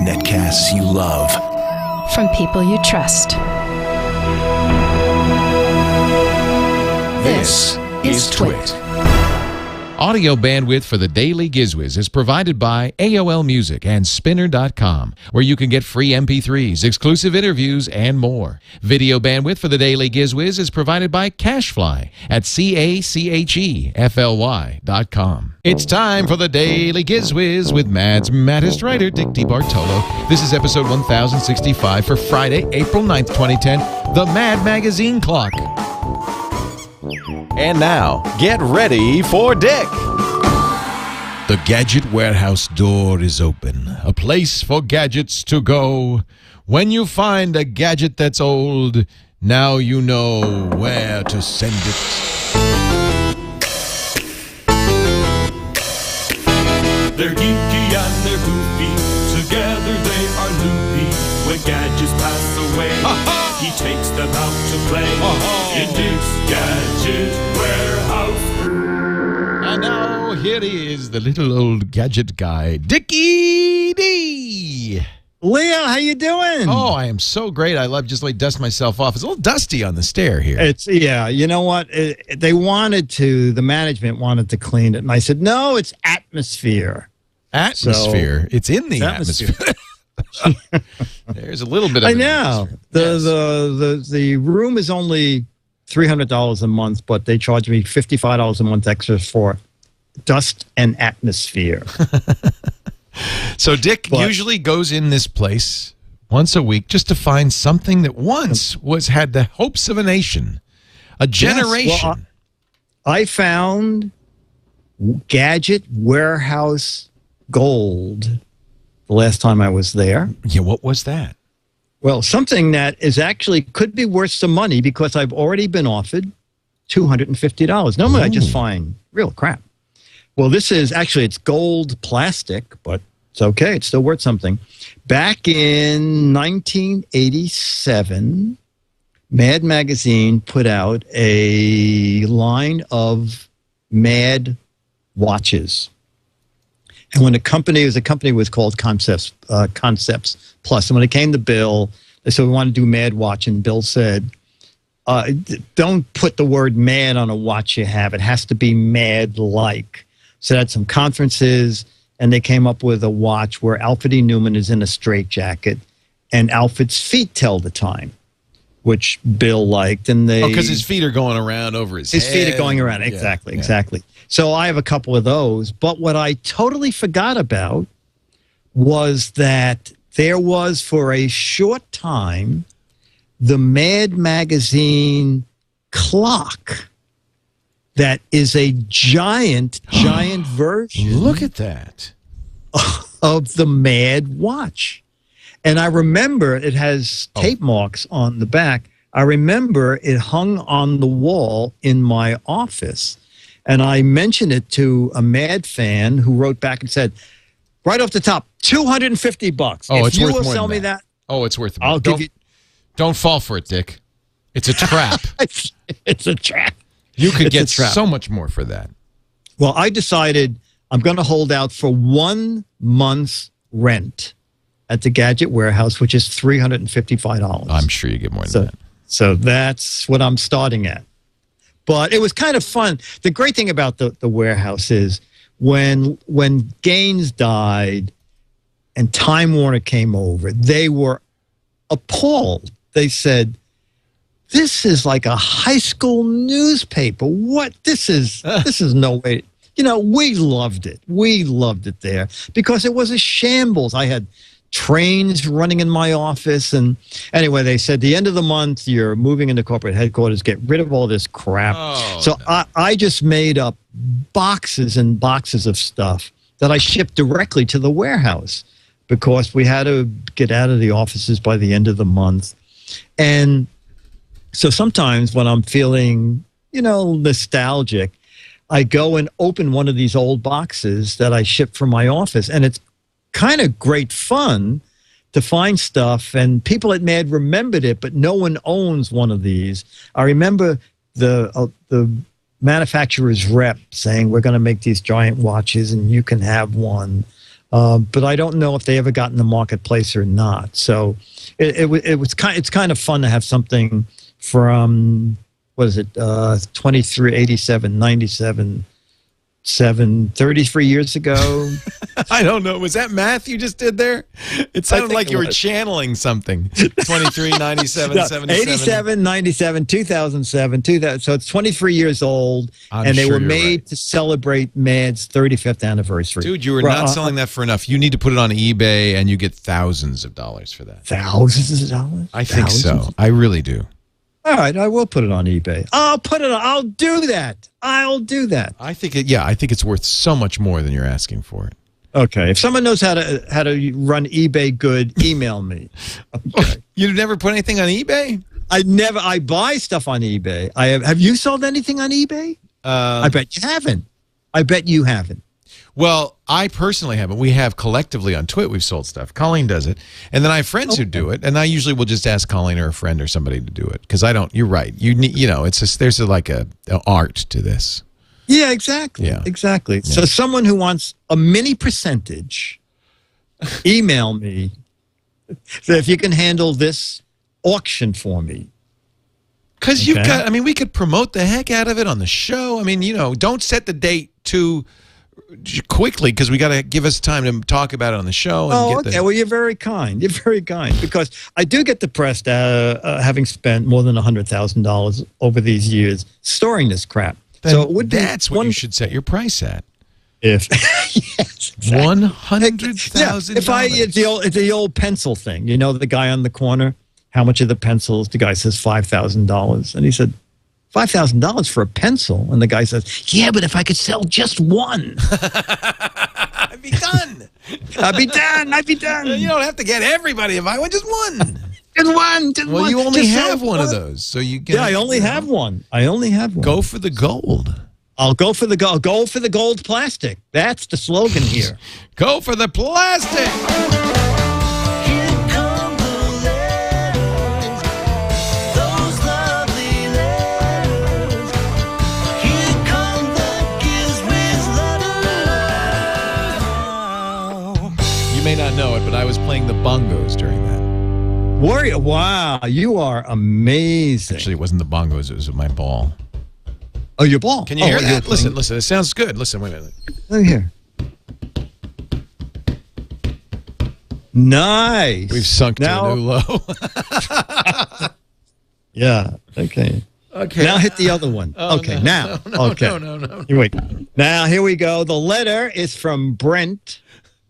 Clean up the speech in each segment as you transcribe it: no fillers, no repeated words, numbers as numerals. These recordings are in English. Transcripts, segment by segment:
Netcasts you love. From people you trust. This is TWiT. Audio bandwidth for the Daily Giz Wiz is provided by AOL Music and Spinner.com, where you can get free MP3s, exclusive interviews, and more. Video bandwidth for the Daily Giz Wiz is provided by CacheFly at CacheFly.com. It's time for the Daily Giz Wiz with Mad's maddest writer, Dick DeBartolo. This is episode 1065 for Friday, April 9th, 2010, the Mad Magazine Clock. And now, get ready for Dick. The gadget warehouse door is open, a place for gadgets to go. When you find a gadget that's old, now you know where to send it. They're geeky and they're goofy, together they are loopy. When gadgets pass away, he takes them out to play in Dick's Gadget Warehouse. And now here he is, the little old gadget guy, Dickie D. Leo, how you doing? Oh, I am so great. I love just like dust myself off. It's a little dusty on the stair here. Yeah, you know what? The management wanted to clean it. And I said, no, it's atmosphere. Atmosphere. It's in the atmosphere. There's a little bit of I know. The room is only $300 a month, but they charge me $55 a month extra for dust and atmosphere. So Dick usually goes in this place once a week just to find something that once had the hopes of a nation, a generation. Yes, well, I found Gadget Warehouse Gold the last time I was there. Yeah, what was that? Well, something that is actually could be worth some money because I've already been offered $250. Normally, I just find real crap. Well, this is actually, it's gold plastic, but it's okay. It's still worth something. Back in 1987, Mad Magazine put out a line of Mad watches. And when the company was called Concepts Plus. And when it came to Bill, they said, we want to do Mad Watch. And Bill said, don't put the word mad on a watch you have. It has to be mad-like. So they had some conferences, and they came up with a watch where Alfred E. Newman is in a straitjacket, and Alfred's feet tell the time, which Bill liked. And because his feet are going around over his head. His feet are going around. Exactly, exactly. So I have a couple of those. But what I totally forgot about was that there was, for a short time, the Mad Magazine clock that is a giant version. Look at that. Of the Mad watch. And I remember it has tape marks on the back. I remember it hung on the wall in my office. And I mentioned it to a Mad fan who wrote back and said, right off the top, $250. Oh, if it's you worth will more sell than me that. that, Oh, it's worth more. I'll give you. Don't fall for it, Dick. It's a trap. It's a trap. You could get so much more for that. Well, I decided I'm going to hold out for 1 month's rent at the Gadget Warehouse, which is $355. I'm sure you get more than that. So that's what I'm starting at. But it was kind of fun. The great thing about the warehouse is when Gaines died and Time Warner came over, they were appalled. They said, this is like a high school newspaper. What? This is no way. You know, we loved it. We loved it there because it was a shambles. I had trains running in my office. And anyway, they said, the end of the month, you're moving into corporate headquarters, get rid of all this crap. I just made up boxes and boxes of stuff that I shipped directly to the warehouse because we had to get out of the offices by the end of the month. And so sometimes when I'm feeling, nostalgic, I go and open one of these old boxes that I shipped from my office, and it's kind of great fun to find stuff, and people at Mad remembered it, but no one owns one of these. I remember the manufacturer's rep saying, we're going to make these giant watches and you can have one. but I don't know if they ever got in the marketplace or not. So it's kind of fun to have something from, what is it, 23, 87, 97, 33 years ago. I don't know. Was that math you just did there? It sounded like you were channeling something. 23, 97, No, 77. 87, 97, 2007, 2000. So it's 23 years old, and they sure were you're made right. to celebrate Mad's 35th anniversary. Dude, you were not selling that for enough. You need to put it on eBay, and you get thousands of dollars for that. Thousands of dollars? I think so. I really do. All right, I will put it on eBay. I'll do that. I'll do that. I think it's worth so much more than you're asking for it. Okay. If someone knows how to run eBay good, email me. Okay. You've never put anything on eBay? I buy stuff on eBay. Have you sold anything on eBay? I bet you haven't. I bet you haven't. Well, I personally haven't. We have collectively on TWiT, we've sold stuff. Colleen does it. And then I have friends who do it. And I usually will just ask Colleen or a friend or somebody to do it. Because I don't, you're right. You need, it's just, there's like a art to this. Yeah, exactly. Yeah. Exactly. Yeah. So someone who wants a mini percentage, email me. So if you can handle this auction for me. Because you've got, I mean, we could promote the heck out of it on the show. I mean, don't set the date too quickly because we got to give us time to talk about it on the show. And Okay. Well, you're very kind. You're very kind because I do get depressed having spent more than $100,000 over these years storing this crap. Then so it would that's what you should set your price at. If yes, exactly. $100,000. It's the old pencil thing. You know, the guy on the corner. How much are the pencils? The guy says $5,000, and he said, $5,000 for a pencil, and the guy says, "Yeah, but if I could sell just one, I'd be done. I'd be done. I'd be done." You don't have to get everybody if I want just one. Just one. Just Well, one. you only Just have sell one of those, so you get. Yeah, I only have one. I only have one. Go for the gold. I'll go for the gold. Go for the gold plastic. That's the slogan here. Go for the plastic. You may not know it, but I was playing the bongos during that. Warrior, wow, you are amazing. Actually, it wasn't the bongos; it was my ball. Oh, your ball. Can you hear that? Listen, it sounds good. Listen, wait a minute. Let me hear. Nice. We've sunk to a new low. Yeah. Okay. Okay. Now hit the other one. Oh, okay. no, now. no, okay. No. Here we go. Now here we go. The letter is from Brent.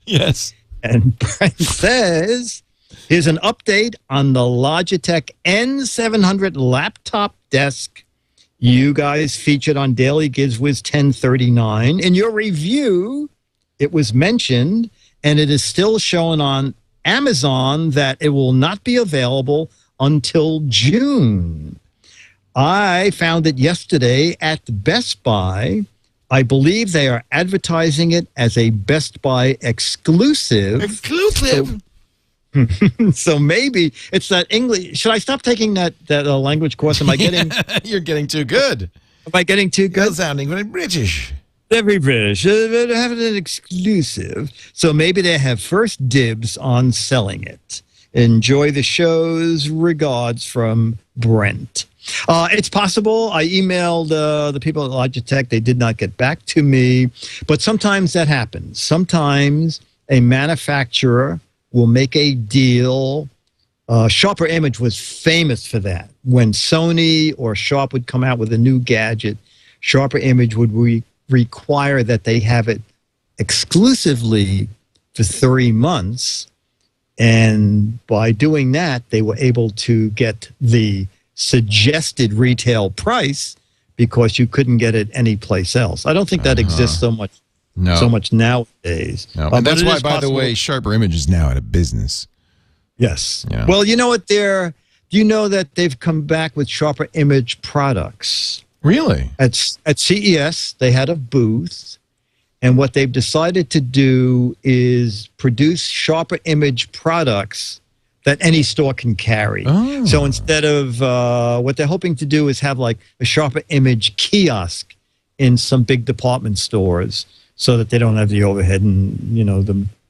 Yes. And Brent says, here's an update on the Logitech N700 laptop desk you guys featured on Daily Giz Wiz 1039. In your review, it was mentioned, and it is still shown on Amazon that it will not be available until June. I found it yesterday at Best Buy. I believe they are advertising it as a Best Buy exclusive. Exclusive. So maybe it's that English. Should I stop taking that language course? Am I getting? You're getting too good. Am I getting too good? You're sounding very British. Very British. They're having an exclusive. So maybe they have first dibs on selling it. Enjoy the shows. Regards from Brent. It's possible. I emailed the people at Logitech. They did not get back to me. But sometimes that happens. Sometimes a manufacturer will make a deal. Sharper Image was famous for that. When Sony or Sharp would come out with a new gadget, Sharper Image would require that they have it exclusively for 3 months. And by doing that, they were able to get the suggested retail price because you couldn't get it anyplace else. I don't think that exists so much nowadays. No, and that's why, by the way, Sharper Image is now out of business. Yes. Yeah. Well, you know what? Do you know that they've come back with Sharper Image products? Really? At CES, they had a booth, and what they've decided to do is produce Sharper Image products that any store can carry. Oh. So instead of what they're hoping to do is have like a Sharper Image kiosk in some big department stores, so that they don't have the overhead and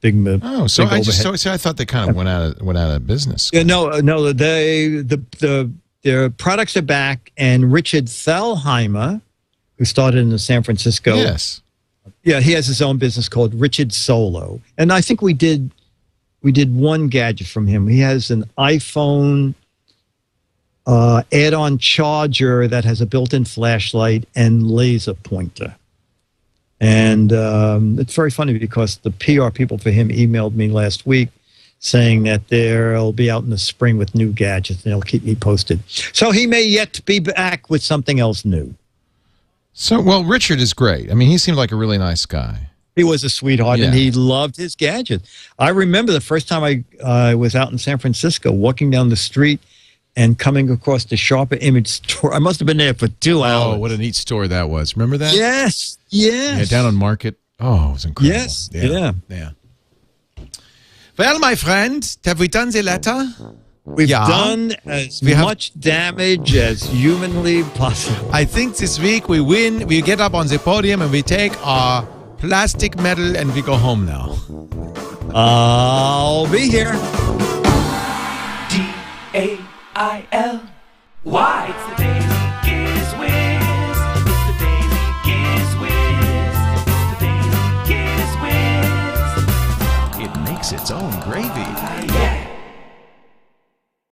the Oh, so big I just overhead. so I thought they kind of went out of business. Yeah, no. Their products are back, and Richard Thalheimer, who started in San Francisco. Yes. Yeah, he has his own business called Richard Solo, and I think we did one gadget from him. He has an iPhone add-on charger that has a built-in flashlight and laser pointer. And it's very funny because the PR people for him emailed me last week saying that they'll be out in the spring with new gadgets, and they'll keep me posted. So he may yet be back with something else new. So, well, Richard is great. I mean, he seemed like a really nice guy. He was a sweetheart, Yeah. and he loved his gadgets. I remember the first time I was out in San Francisco, walking down the street and coming across the Sharper Image store. I must have been there for 2 hours. Oh, what a neat store that was. Remember that? Yes. Yeah, down on Market. Oh, it was incredible. Yes, yeah. Well, my friend, have we done the letter? We've Yeah. done as We have- much damage as humanly possible. I think this week we win. We get up on the podium and we take our plastic medal and we go home now. I'll be here. DAILY. It's the Daily Giz Wiz. It's the Daily Giz Wiz. It's the Daily Giz Wiz. It makes its own gravy.